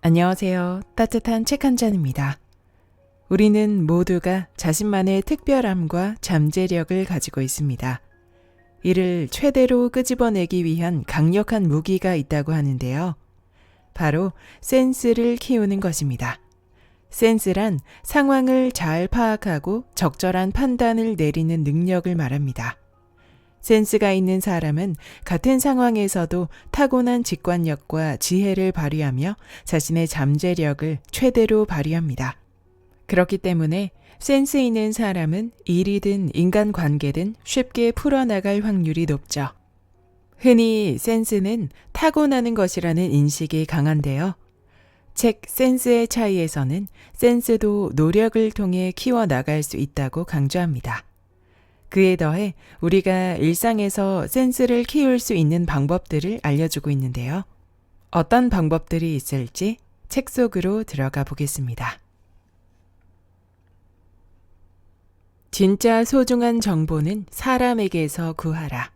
안녕하세요. 따뜻한 책 한 잔입니다. 우리는 모두가 자신만의 특별함과 잠재력을 가지고 있습니다. 이를 최대로 끄집어내기 위한 강력한 무기가 있다고 하는데요. 바로 센스를 키우는 것입니다. 센스란 상황을 잘 파악하고 적절한 판단을 내리는 능력을 말합니다. 센스가 있는 사람은 같은 상황에서도 타고난 직관력과 지혜를 발휘하며 자신의 잠재력을 최대로 발휘합니다. 그렇기 때문에 센스 있는 사람은 일이든 인간관계든 쉽게 풀어나갈 확률이 높죠. 흔히 센스는 타고나는 것이라는 인식이 강한데요. 책 센스의 차이에서는 센스도 노력을 통해 키워나갈 수 있다고 강조합니다. 그에 더해 우리가 일상에서 센스를 키울 수 있는 방법들을 알려주고 있는데요. 어떤 방법들이 있을지 책 속으로 들어가 보겠습니다. 진짜 소중한 정보는 사람에게서 구하라.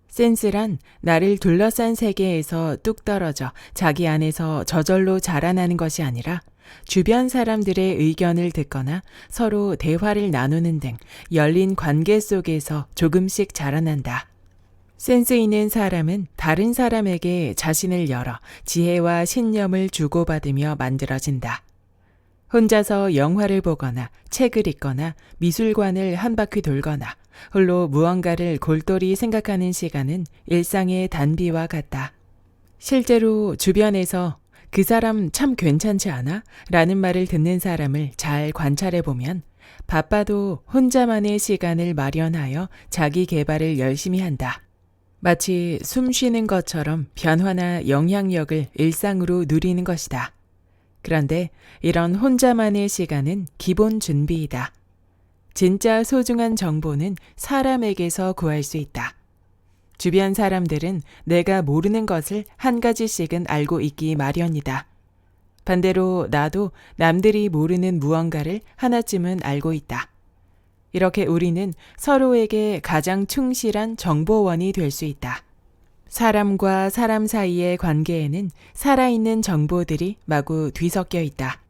센스란 나를 둘러싼 세계에서 뚝 떨어져 자기 안에서 저절로 자라나는 것이 아니라 주변 사람들의 의견을 듣거나 서로 대화를 나누는 등 열린 관계 속에서 조금씩 자라난다. 센스 있는 사람은 다른 사람에게 자신을 열어 지혜와 신념을 주고받으며 만들어진다. 혼자서 영화를 보거나 책을 읽거나 미술관을 한 바퀴 돌거나 홀로 무언가를 골똘히 생각하는 시간은 일상의 단비와 같다. 실제로 주변에서 그 사람 참 괜찮지 않아? 라는 말을 듣는 사람을 잘 관찰해 보면 바빠도 혼자만의 시간을 마련하여 자기 개발을 열심히 한다. 마치 숨 쉬는 것처럼 변화나 영향력을 일상으로 누리는 것이다. 그런데 이런 혼자만의 시간은 기본 준비이다. 진짜 소중한 정보는 사람에게서 구할 수 있다. 주변 사람들은 내가 모르는 것을 한 가지씩은 알고 있기 마련이다. 반대로 나도 남들이 모르는 무언가를 하나쯤은 알고 있다. 이렇게 우리는 서로에게 가장 충실한 정보원이 될 수 있다. 사람과 사람 사이의 관계에는 살아있는 정보들이 마구 뒤섞여 있다.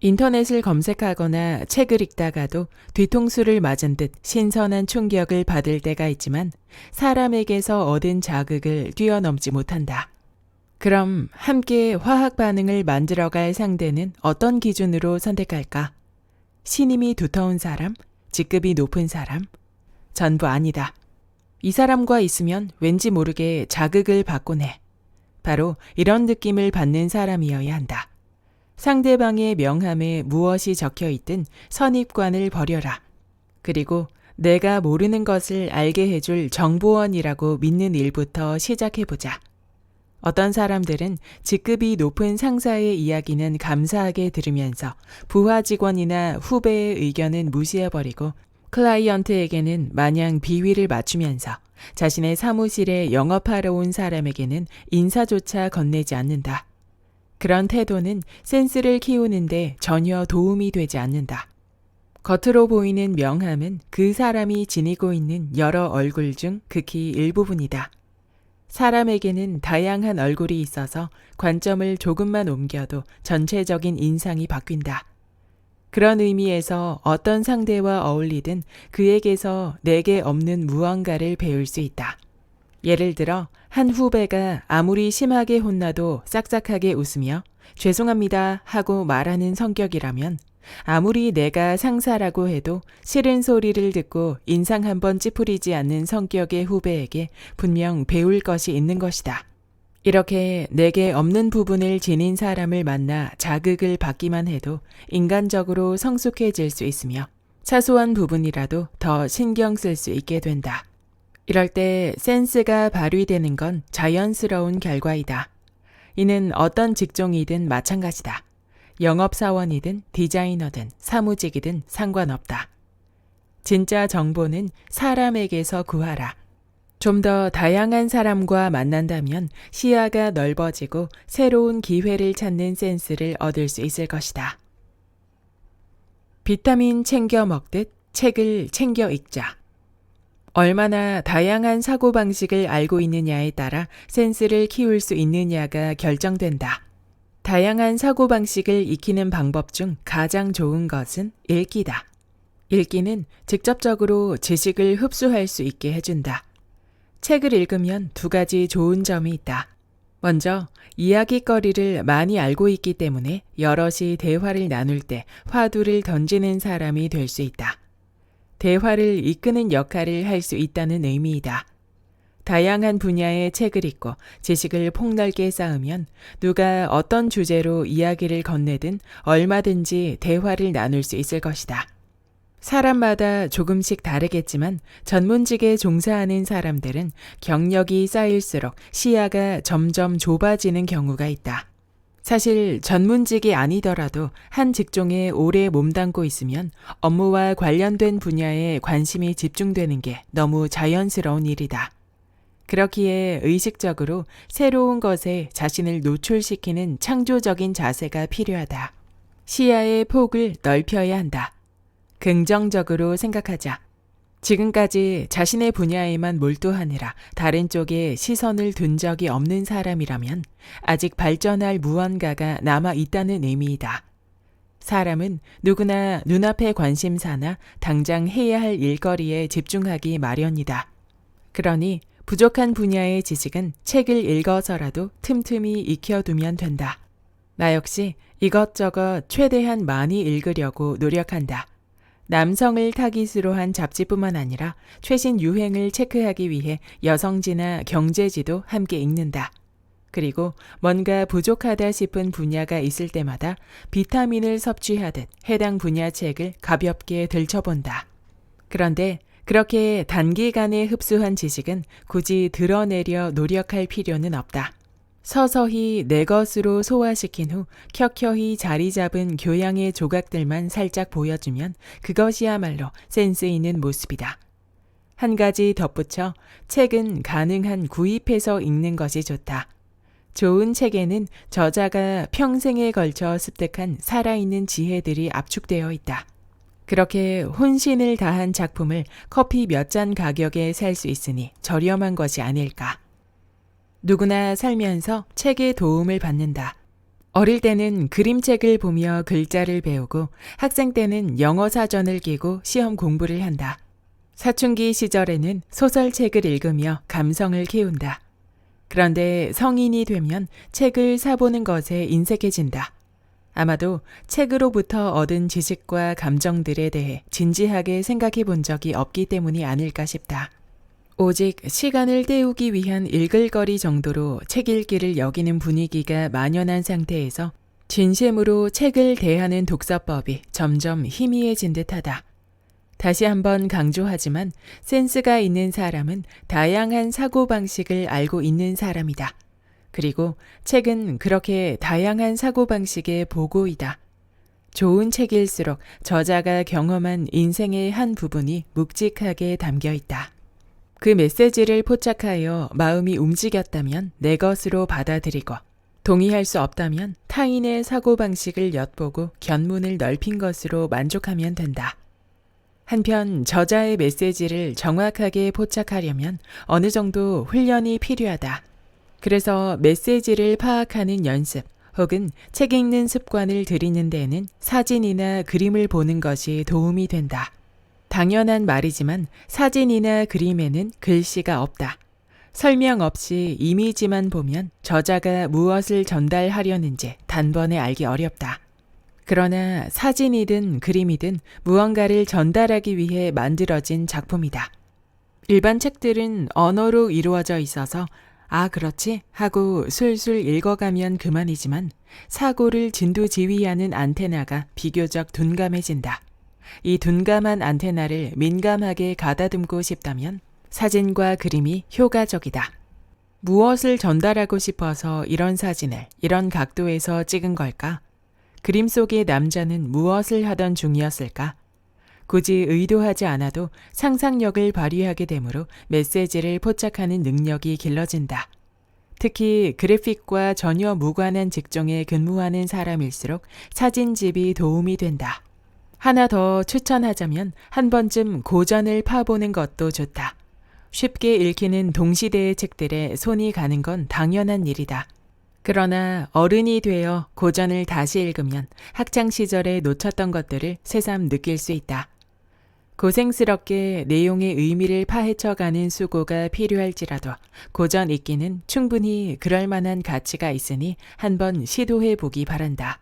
인터넷을 검색하거나 책을 읽다가도 뒤통수를 맞은 듯 신선한 충격을 받을 때가 있지만 사람에게서 얻은 자극을 뛰어넘지 못한다. 그럼 함께 화학 반응을 만들어갈 상대는 어떤 기준으로 선택할까? 신임이 두터운 사람? 직급이 높은 사람? 전부 아니다. 이 사람과 있으면 왠지 모르게 자극을 받곤 해. 바로 이런 느낌을 받는 사람이어야 한다. 상대방의 명함에 무엇이 적혀 있든 선입관을 버려라. 그리고 내가 모르는 것을 알게 해줄 정보원이라고 믿는 일부터 시작해보자. 어떤 사람들은 직급이 높은 상사의 이야기는 감사하게 들으면서 부하 직원이나 후배의 의견은 무시해버리고 클라이언트에게는 마냥 비위를 맞추면서 자신의 사무실에 영업하러 온 사람에게는 인사조차 건네지 않는다. 그런 태도는 센스를 키우는데 전혀 도움이 되지 않는다. 겉으로 보이는 명함은 그 사람이 지니고 있는 여러 얼굴 중 극히 일부분이다. 사람에게는 다양한 얼굴이 있어서 관점을 조금만 옮겨도 전체적인 인상이 바뀐다. 그런 의미에서 어떤 상대와 어울리든 그에게서 내게 없는 무언가를 배울 수 있다. 예를 들어 한 후배가 아무리 심하게 혼나도 싹싹하게 웃으며 죄송합니다 하고 말하는 성격이라면 아무리 내가 상사라고 해도 싫은 소리를 듣고 인상 한번 찌푸리지 않는 성격의 후배에게 분명 배울 것이 있는 것이다. 이렇게 내게 없는 부분을 지닌 사람을 만나 자극을 받기만 해도 인간적으로 성숙해질 수 있으며 사소한 부분이라도 더 신경 쓸 수 있게 된다. 이럴 때 센스가 발휘되는 건 자연스러운 결과이다. 이는 어떤 직종이든 마찬가지다. 영업사원이든 디자이너든 사무직이든 상관없다. 진짜 정보는 사람에게서 구하라. 좀 더 다양한 사람과 만난다면 시야가 넓어지고 새로운 기회를 찾는 센스를 얻을 수 있을 것이다. 비타민 챙겨 먹듯 책을 챙겨 읽자. 얼마나 다양한 사고방식을 알고 있느냐에 따라 센스를 키울 수 있느냐가 결정된다. 다양한 사고방식을 익히는 방법 중 가장 좋은 것은 읽기다. 읽기는 직접적으로 지식을 흡수할 수 있게 해준다. 책을 읽으면 두 가지 좋은 점이 있다. 먼저 이야깃거리를 많이 알고 있기 때문에 여럿이 대화를 나눌 때 화두를 던지는 사람이 될 수 있다. 대화를 이끄는 역할을 할 수 있다는 의미이다. 다양한 분야의 책을 읽고 지식을 폭넓게 쌓으면 누가 어떤 주제로 이야기를 건네든 얼마든지 대화를 나눌 수 있을 것이다. 사람마다 조금씩 다르겠지만 전문직에 종사하는 사람들은 경력이 쌓일수록 시야가 점점 좁아지는 경우가 있다. 사실 전문직이 아니더라도 한 직종에 오래 몸담고 있으면 업무와 관련된 분야에 관심이 집중되는 게 너무 자연스러운 일이다. 그렇기에 의식적으로 새로운 것에 자신을 노출시키는 창조적인 자세가 필요하다. 시야의 폭을 넓혀야 한다. 긍정적으로 생각하자. 지금까지 자신의 분야에만 몰두하느라 다른 쪽에 시선을 둔 적이 없는 사람이라면 아직 발전할 무언가가 남아 있다는 의미이다. 사람은 누구나 눈앞의 관심사나 당장 해야 할 일거리에 집중하기 마련이다. 그러니 부족한 분야의 지식은 책을 읽어서라도 틈틈이 익혀두면 된다. 나 역시 이것저것 최대한 많이 읽으려고 노력한다. 남성을 타깃으로 한 잡지뿐만 아니라 최신 유행을 체크하기 위해 여성지나 경제지도 함께 읽는다. 그리고 뭔가 부족하다 싶은 분야가 있을 때마다 비타민을 섭취하듯 해당 분야 책을 가볍게 들춰본다. 그런데 그렇게 단기간에 흡수한 지식은 굳이 드러내려 노력할 필요는 없다. 서서히 내 것으로 소화시킨 후 켜켜이 자리 잡은 교양의 조각들만 살짝 보여주면 그것이야말로 센스 있는 모습이다. 한 가지 덧붙여 책은 가능한 구입해서 읽는 것이 좋다. 좋은 책에는 저자가 평생에 걸쳐 습득한 살아있는 지혜들이 압축되어 있다. 그렇게 혼신을 다한 작품을 커피 몇 잔 가격에 살 수 있으니 저렴한 것이 아닐까. 누구나 살면서 책의 도움을 받는다. 어릴 때는 그림책을 보며 글자를 배우고 학생 때는 영어 사전을 끼고 시험 공부를 한다. 사춘기 시절에는 소설책을 읽으며 감성을 키운다. 그런데 성인이 되면 책을 사보는 것에 인색해진다. 아마도 책으로부터 얻은 지식과 감정들에 대해 진지하게 생각해 본 적이 없기 때문이 아닐까 싶다. 오직 시간을 때우기 위한 읽을거리 정도로 책 읽기를 여기는 분위기가 만연한 상태에서 진심으로 책을 대하는 독서법이 점점 희미해진 듯하다. 다시 한번 강조하지만 센스가 있는 사람은 다양한 사고방식을 알고 있는 사람이다. 그리고 책은 그렇게 다양한 사고방식의 보고이다. 좋은 책일수록 저자가 경험한 인생의 한 부분이 묵직하게 담겨 있다. 그 메시지를 포착하여 마음이 움직였다면 내 것으로 받아들이고 동의할 수 없다면 타인의 사고방식을 엿보고 견문을 넓힌 것으로 만족하면 된다. 한편 저자의 메시지를 정확하게 포착하려면 어느 정도 훈련이 필요하다. 그래서 메시지를 파악하는 연습 혹은 책 읽는 습관을 들이는 데에는 사진이나 그림을 보는 것이 도움이 된다. 당연한 말이지만 사진이나 그림에는 글씨가 없다. 설명 없이 이미지만 보면 저자가 무엇을 전달하려는지 단번에 알기 어렵다. 그러나 사진이든 그림이든 무언가를 전달하기 위해 만들어진 작품이다. 일반 책들은 언어로 이루어져 있어서 아 그렇지 하고 술술 읽어가면 그만이지만 사고를 진두지휘하는 안테나가 비교적 둔감해진다. 이 둔감한 안테나를 민감하게 가다듬고 싶다면 사진과 그림이 효과적이다. 무엇을 전달하고 싶어서 이런 사진을 이런 각도에서 찍은 걸까? 그림 속의 남자는 무엇을 하던 중이었을까? 굳이 의도하지 않아도 상상력을 발휘하게 되므로 메시지를 포착하는 능력이 길러진다. 특히 그래픽과 전혀 무관한 직종에 근무하는 사람일수록 사진집이 도움이 된다. 하나 더 추천하자면 한 번쯤 고전을 파보는 것도 좋다. 쉽게 읽히는 동시대의 책들에 손이 가는 건 당연한 일이다. 그러나 어른이 되어 고전을 다시 읽으면 학창 시절에 놓쳤던 것들을 새삼 느낄 수 있다. 고생스럽게 내용의 의미를 파헤쳐가는 수고가 필요할지라도 고전 읽기는 충분히 그럴 만한 가치가 있으니 한번 시도해 보기 바란다.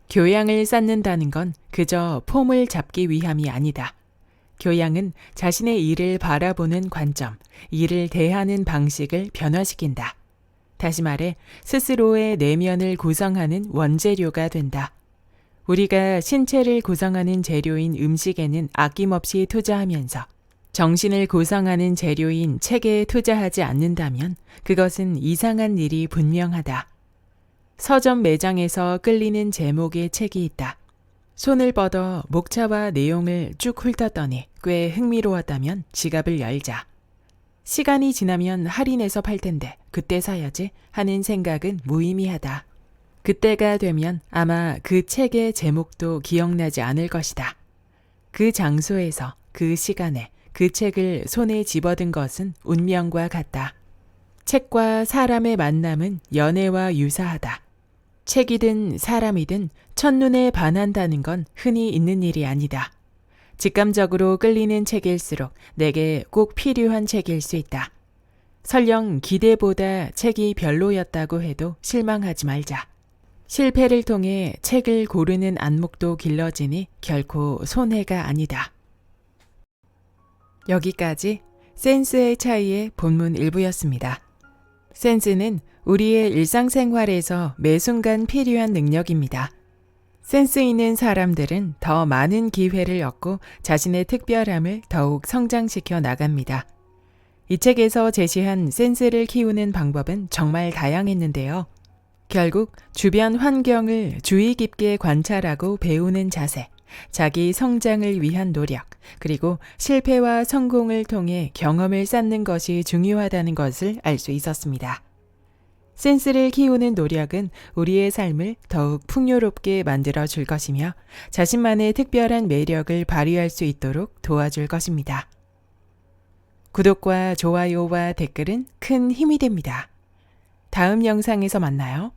교양을 쌓는다는 건 그저 폼을 잡기 위함이 아니다. 교양은 자신의 일을 바라보는 관점, 일을 대하는 방식을 변화시킨다. 다시 말해 스스로의 내면을 구성하는 원재료가 된다. 우리가 신체를 구성하는 재료인 음식에는 아낌없이 투자하면서 정신을 구성하는 재료인 책에 투자하지 않는다면 그것은 이상한 일이 분명하다. 서점 매장에서 끌리는 제목의 책이 있다. 손을 뻗어 목차와 내용을 쭉 훑었더니 꽤 흥미로웠다면 지갑을 열자. 시간이 지나면 할인해서 팔 텐데 그때 사야지 하는 생각은 무의미하다. 그때가 되면 아마 그 책의 제목도 기억나지 않을 것이다. 그 장소에서 그 시간에 그 책을 손에 집어든 것은 운명과 같다. 책과 사람의 만남은 연애와 유사하다. 책이든 사람이든 첫눈에 반한다는 건 흔히 있는 일이 아니다. 직감적으로 끌리는 책일수록 내게 꼭 필요한 책일 수 있다. 설령 기대보다 책이 별로였다고 해도 실망하지 말자. 실패를 통해 책을 고르는 안목도 길러지니 결코 손해가 아니다. 여기까지 센스의 차이의 본문 일부였습니다. 센스는 우리의 일상생활에서 매 순간 필요한 능력입니다. 센스 있는 사람들은 더 많은 기회를 얻고 자신의 특별함을 더욱 성장시켜 나갑니다. 이 책에서 제시한 센스를 키우는 방법은 정말 다양했는데요. 결국 주변 환경을 주의 깊게 관찰하고 배우는 자세, 자기 성장을 위한 노력, 그리고 실패와 성공을 통해 경험을 쌓는 것이 중요하다는 것을 알 수 있었습니다. 센스를 키우는 노력은 우리의 삶을 더욱 풍요롭게 만들어 줄 것이며 자신만의 특별한 매력을 발휘할 수 있도록 도와줄 것입니다. 구독과 좋아요와 댓글은 큰 힘이 됩니다. 다음 영상에서 만나요.